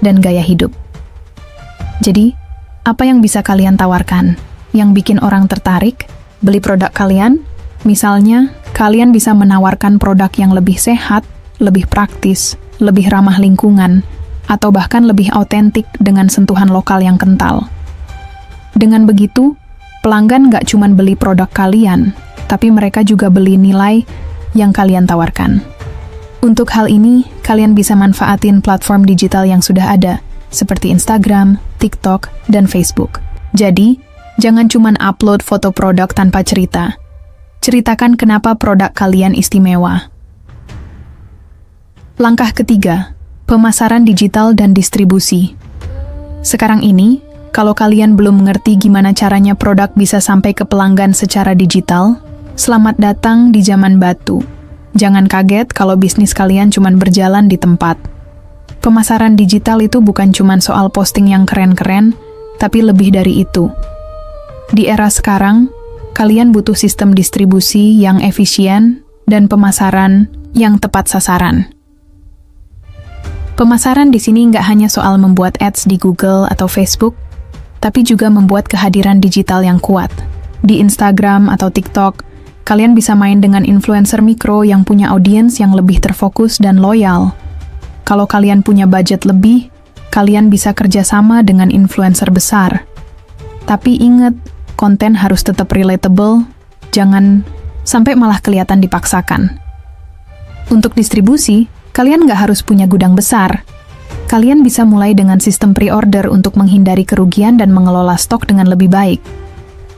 dan gaya hidup. Jadi, apa yang bisa kalian tawarkan yang bikin orang tertarik beli produk kalian? Misalnya, kalian bisa menawarkan produk yang lebih sehat, lebih praktis, lebih ramah lingkungan, atau bahkan lebih autentik dengan sentuhan lokal yang kental. Dengan begitu, pelanggan nggak cuma beli produk kalian, tapi mereka juga beli nilai yang kalian tawarkan. Untuk hal ini, kalian bisa manfaatin platform digital yang sudah ada, seperti Instagram, TikTok, dan Facebook. Jadi, jangan cuma upload foto produk tanpa cerita. Ceritakan kenapa produk kalian istimewa. Langkah ketiga, pemasaran digital dan distribusi. Sekarang ini, kalau kalian belum mengerti gimana caranya produk bisa sampai ke pelanggan secara digital, selamat datang di zaman batu. Jangan kaget kalau bisnis kalian cuma berjalan di tempat. Pemasaran digital itu bukan cuma soal posting yang keren-keren, tapi lebih dari itu. Di era sekarang, kalian butuh sistem distribusi yang efisien dan pemasaran yang tepat sasaran. Pemasaran di sini nggak hanya soal membuat ads di Google atau Facebook, tapi juga membuat kehadiran digital yang kuat. Di Instagram atau TikTok, kalian bisa main dengan influencer mikro yang punya audiens yang lebih terfokus dan loyal. Kalau kalian punya budget lebih, kalian bisa kerjasama dengan influencer besar. Tapi ingat, konten harus tetap relatable, jangan sampai malah kelihatan dipaksakan. Untuk distribusi, kalian nggak harus punya gudang besar. Kalian bisa mulai dengan sistem pre-order untuk menghindari kerugian dan mengelola stok dengan lebih baik.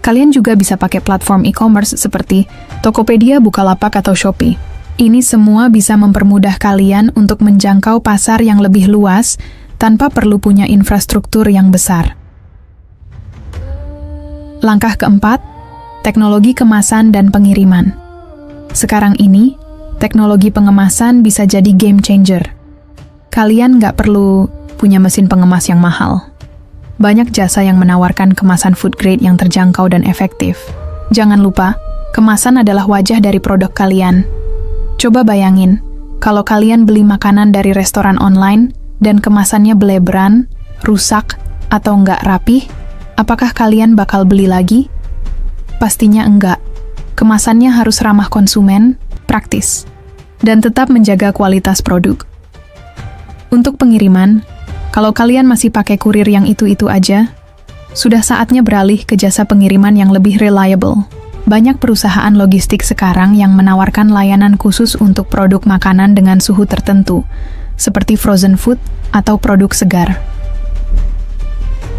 Kalian juga bisa pakai platform e-commerce seperti Tokopedia, Bukalapak, atau Shopee. Ini semua bisa mempermudah kalian untuk menjangkau pasar yang lebih luas tanpa perlu punya infrastruktur yang besar. Langkah keempat, teknologi kemasan dan pengiriman. Sekarang ini, teknologi pengemasan bisa jadi game changer. Kalian nggak perlu punya mesin pengemas yang mahal. Banyak jasa yang menawarkan kemasan food grade yang terjangkau dan efektif. Jangan lupa, kemasan adalah wajah dari produk kalian. Coba bayangin, kalau kalian beli makanan dari restoran online dan kemasannya beleberan, rusak, atau nggak rapih, apakah kalian bakal beli lagi? Pastinya enggak. Kemasannya harus ramah konsumen, praktis, dan tetap menjaga kualitas produk. Untuk pengiriman, kalau kalian masih pakai kurir yang itu-itu aja, sudah saatnya beralih ke jasa pengiriman yang lebih reliable. Banyak perusahaan logistik sekarang yang menawarkan layanan khusus untuk produk makanan dengan suhu tertentu, seperti frozen food atau produk segar.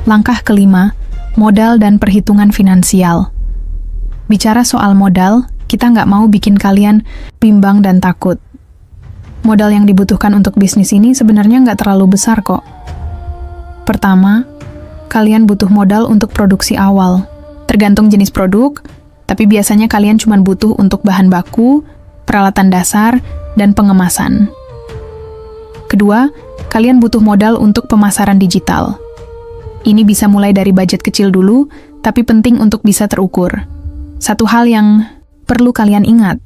Langkah kelima, modal dan perhitungan finansial. Bicara soal modal, kita nggak mau bikin kalian bimbang dan takut. Modal yang dibutuhkan untuk bisnis ini sebenarnya nggak terlalu besar kok. Pertama, kalian butuh modal untuk produksi awal. Tergantung jenis produk, tapi biasanya kalian cuma butuh untuk bahan baku, peralatan dasar, dan pengemasan. Kedua, kalian butuh modal untuk pemasaran digital. Ini bisa mulai dari budget kecil dulu, tapi penting untuk bisa terukur. Satu hal yang perlu kalian ingat,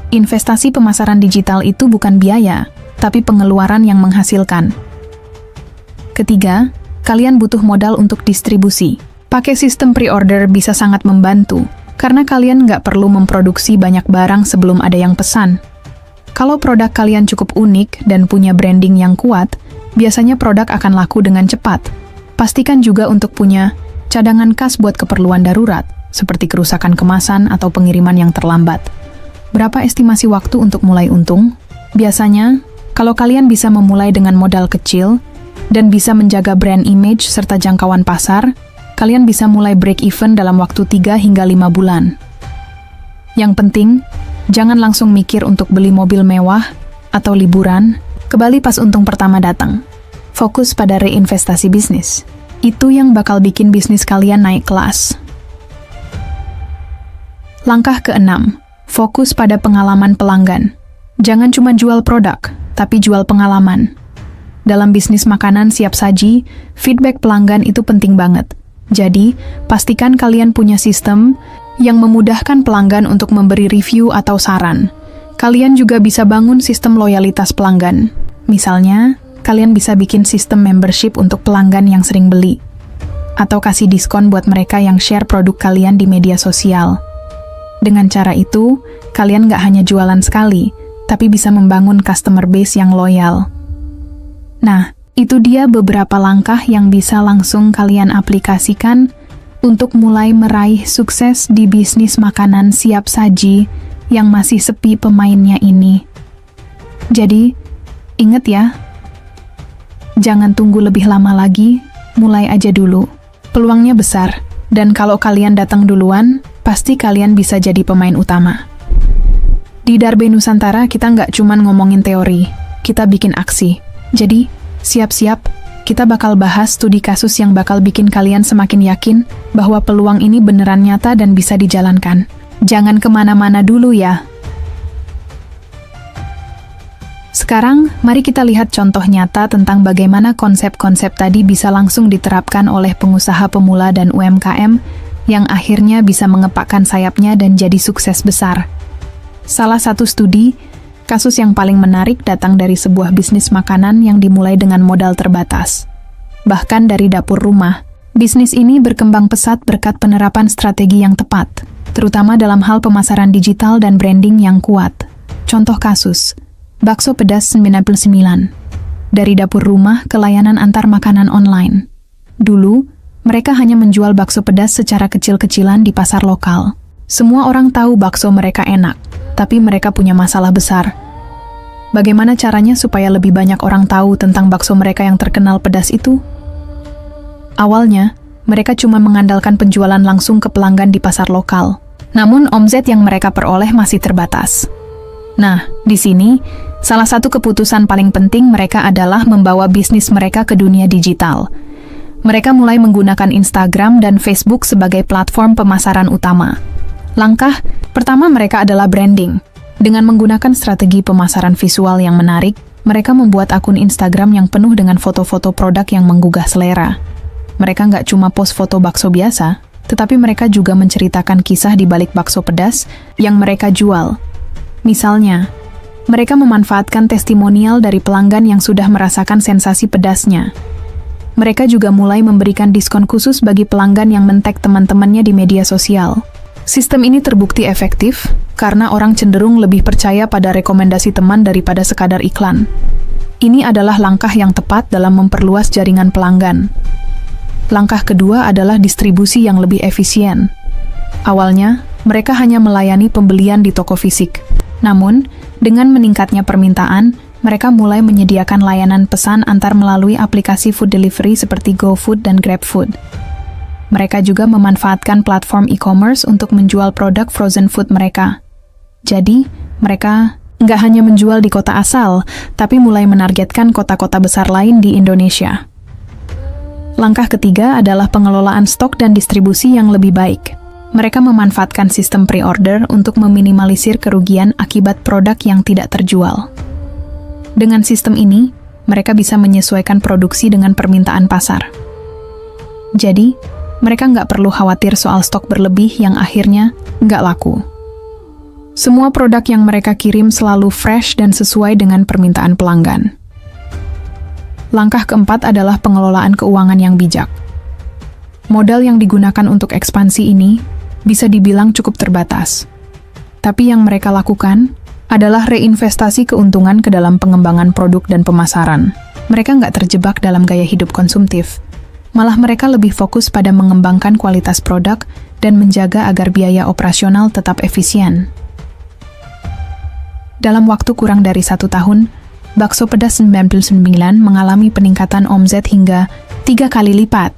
investasi pemasaran digital itu bukan biaya, tapi pengeluaran yang menghasilkan. Ketiga, kalian butuh modal untuk distribusi. Pakai sistem pre-order bisa sangat membantu, karena kalian nggak perlu memproduksi banyak barang sebelum ada yang pesan. Kalau produk kalian cukup unik dan punya branding yang kuat, biasanya produk akan laku dengan cepat. Pastikan juga untuk punya cadangan kas buat keperluan darurat, seperti kerusakan kemasan atau pengiriman yang terlambat. Berapa estimasi waktu untuk mulai untung? Biasanya, kalau kalian bisa memulai dengan modal kecil dan bisa menjaga brand image serta jangkauan pasar, kalian bisa mulai break even dalam waktu 3 hingga 5 bulan. Yang penting, jangan langsung mikir untuk beli mobil mewah atau liburan, kembali pas untung pertama datang. Fokus pada reinvestasi bisnis. Itu yang bakal bikin bisnis kalian naik kelas. Langkah ke-6, fokus pada pengalaman pelanggan. Jangan cuma jual produk, tapi jual pengalaman. Dalam bisnis makanan siap saji, feedback pelanggan itu penting banget. Jadi, pastikan kalian punya sistem yang memudahkan pelanggan untuk memberi review atau saran. Kalian juga bisa bangun sistem loyalitas pelanggan. Misalnya, kalian bisa bikin sistem membership untuk pelanggan yang sering beli. Atau kasih diskon buat mereka yang share produk kalian di media sosial. Dengan cara itu, kalian nggak hanya jualan sekali, tapi bisa membangun customer base yang loyal. Nah, itu dia beberapa langkah yang bisa langsung kalian aplikasikan untuk mulai meraih sukses di bisnis makanan siap saji yang masih sepi pemainnya ini. Jadi, ingat ya, jangan tunggu lebih lama lagi, mulai aja dulu. Peluangnya besar, dan kalau kalian datang duluan, pasti kalian bisa jadi pemain utama. Di Darbe Nusantara, kita nggak cuman ngomongin teori, kita bikin aksi. Jadi, siap-siap, kita bakal bahas studi kasus yang bakal bikin kalian semakin yakin bahwa peluang ini beneran nyata dan bisa dijalankan. Jangan kemana-mana dulu ya. Sekarang, mari kita lihat contoh nyata tentang bagaimana konsep-konsep tadi bisa langsung diterapkan oleh pengusaha pemula dan UMKM yang akhirnya bisa mengepakkan sayapnya dan jadi sukses besar. Salah satu studi, kasus yang paling menarik datang dari sebuah bisnis makanan yang dimulai dengan modal terbatas. Bahkan dari dapur rumah, bisnis ini berkembang pesat berkat penerapan strategi yang tepat, terutama dalam hal pemasaran digital dan branding yang kuat. Contoh kasus, Bakso Pedas 99. Dari dapur rumah ke layanan antar makanan online. Dulu, mereka hanya menjual bakso pedas secara kecil-kecilan di pasar lokal. Semua orang tahu bakso mereka enak, tapi mereka punya masalah besar. Bagaimana caranya supaya lebih banyak orang tahu tentang bakso mereka yang terkenal pedas itu? Awalnya, mereka cuma mengandalkan penjualan langsung ke pelanggan di pasar lokal. Namun, omset yang mereka peroleh masih terbatas. Nah, di sini, salah satu keputusan paling penting mereka adalah membawa bisnis mereka ke dunia digital. Mereka mulai menggunakan Instagram dan Facebook sebagai platform pemasaran utama. Langkah pertama mereka adalah branding. Dengan menggunakan strategi pemasaran visual yang menarik, mereka membuat akun Instagram yang penuh dengan foto-foto produk yang menggugah selera. Mereka nggak cuma post foto bakso biasa, tetapi mereka juga menceritakan kisah di balik bakso pedas yang mereka jual. Misalnya, mereka memanfaatkan testimonial dari pelanggan yang sudah merasakan sensasi pedasnya. Mereka juga mulai memberikan diskon khusus bagi pelanggan yang men-tag teman-temannya di media sosial. Sistem ini terbukti efektif karena orang cenderung lebih percaya pada rekomendasi teman daripada sekadar iklan. Ini adalah langkah yang tepat dalam memperluas jaringan pelanggan. Langkah kedua adalah distribusi yang lebih efisien. Awalnya, mereka hanya melayani pembelian di toko fisik. Namun, dengan meningkatnya permintaan, mereka mulai menyediakan layanan pesan antar melalui aplikasi food delivery seperti GoFood dan GrabFood. Mereka juga memanfaatkan platform e-commerce untuk menjual produk frozen food mereka. Jadi, mereka nggak hanya menjual di kota asal, tapi mulai menargetkan kota-kota besar lain di Indonesia. Langkah ketiga adalah pengelolaan stok dan distribusi yang lebih baik. Mereka memanfaatkan sistem pre-order untuk meminimalisir kerugian akibat produk yang tidak terjual. Dengan sistem ini, mereka bisa menyesuaikan produksi dengan permintaan pasar. Jadi, mereka nggak perlu khawatir soal stok berlebih yang akhirnya nggak laku. Semua produk yang mereka kirim selalu fresh dan sesuai dengan permintaan pelanggan. Langkah keempat adalah pengelolaan keuangan yang bijak. Modal yang digunakan untuk ekspansi ini bisa dibilang cukup terbatas. Tapi yang mereka lakukan adalah reinvestasi keuntungan ke dalam pengembangan produk dan pemasaran. Mereka nggak terjebak dalam gaya hidup konsumtif. Malah mereka lebih fokus pada mengembangkan kualitas produk dan menjaga agar biaya operasional tetap efisien. Dalam waktu kurang dari 1 tahun, Bakso Pedas 99 mengalami peningkatan omset hingga 3 kali lipat.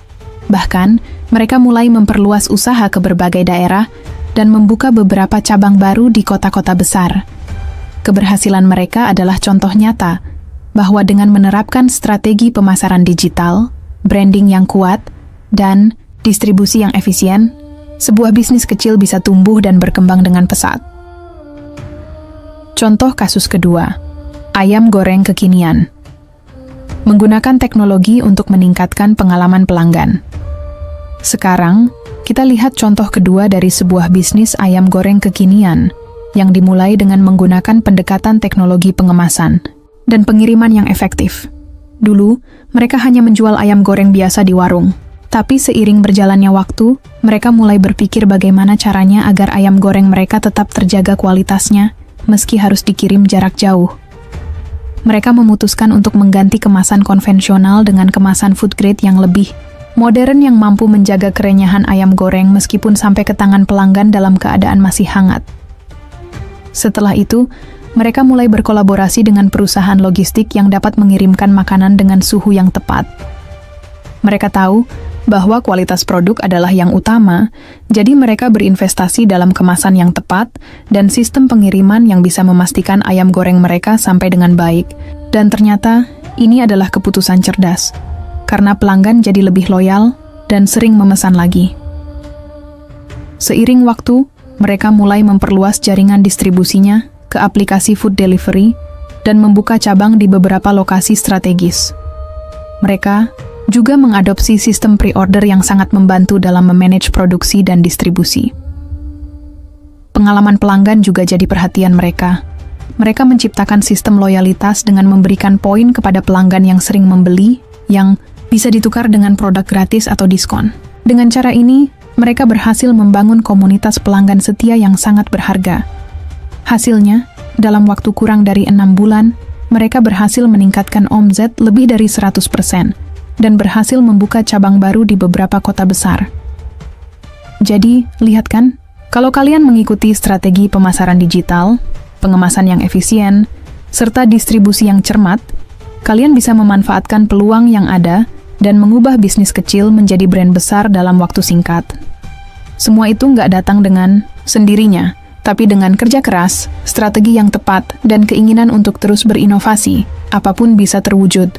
Bahkan, mereka mulai memperluas usaha ke berbagai daerah dan membuka beberapa cabang baru di kota-kota besar. Keberhasilan mereka adalah contoh nyata bahwa dengan menerapkan strategi pemasaran digital, branding yang kuat, dan distribusi yang efisien, sebuah bisnis kecil bisa tumbuh dan berkembang dengan pesat. Contoh kasus kedua, ayam goreng kekinian. Menggunakan teknologi untuk meningkatkan pengalaman pelanggan. Sekarang, kita lihat contoh kedua dari sebuah bisnis ayam goreng kekinian yang dimulai dengan menggunakan pendekatan teknologi pengemasan dan pengiriman yang efektif. Dulu, mereka hanya menjual ayam goreng biasa di warung. Tapi seiring berjalannya waktu, mereka mulai berpikir bagaimana caranya agar ayam goreng mereka tetap terjaga kualitasnya, meski harus dikirim jarak jauh. Mereka memutuskan untuk mengganti kemasan konvensional dengan kemasan food grade yang lebih modern yang mampu menjaga kerenyahan ayam goreng meskipun sampai ke tangan pelanggan dalam keadaan masih hangat. Setelah itu, mereka mulai berkolaborasi dengan perusahaan logistik yang dapat mengirimkan makanan dengan suhu yang tepat. Mereka tahu bahwa kualitas produk adalah yang utama, jadi mereka berinvestasi dalam kemasan yang tepat dan sistem pengiriman yang bisa memastikan ayam goreng mereka sampai dengan baik. Dan ternyata, ini adalah keputusan cerdas, karena pelanggan jadi lebih loyal dan sering memesan lagi. Seiring waktu, mereka mulai memperluas jaringan distribusinya ke aplikasi food delivery dan membuka cabang di beberapa lokasi strategis. Mereka juga mengadopsi sistem pre-order yang sangat membantu dalam memanage produksi dan distribusi. Pengalaman pelanggan juga jadi perhatian mereka. Mereka menciptakan sistem loyalitas dengan memberikan poin kepada pelanggan yang sering membeli, yang bisa ditukar dengan produk gratis atau diskon. Dengan cara ini, mereka berhasil membangun komunitas pelanggan setia yang sangat berharga. Hasilnya, dalam waktu kurang dari 6 bulan, mereka berhasil meningkatkan omzet lebih dari 100%. Dan berhasil membuka cabang baru di beberapa kota besar. Jadi, lihat kan, kalau kalian mengikuti strategi pemasaran digital, pengemasan yang efisien, serta distribusi yang cermat, kalian bisa memanfaatkan peluang yang ada dan mengubah bisnis kecil menjadi brand besar dalam waktu singkat. Semua itu nggak datang dengan sendirinya, tapi dengan kerja keras, strategi yang tepat, dan keinginan untuk terus berinovasi, apapun bisa terwujud.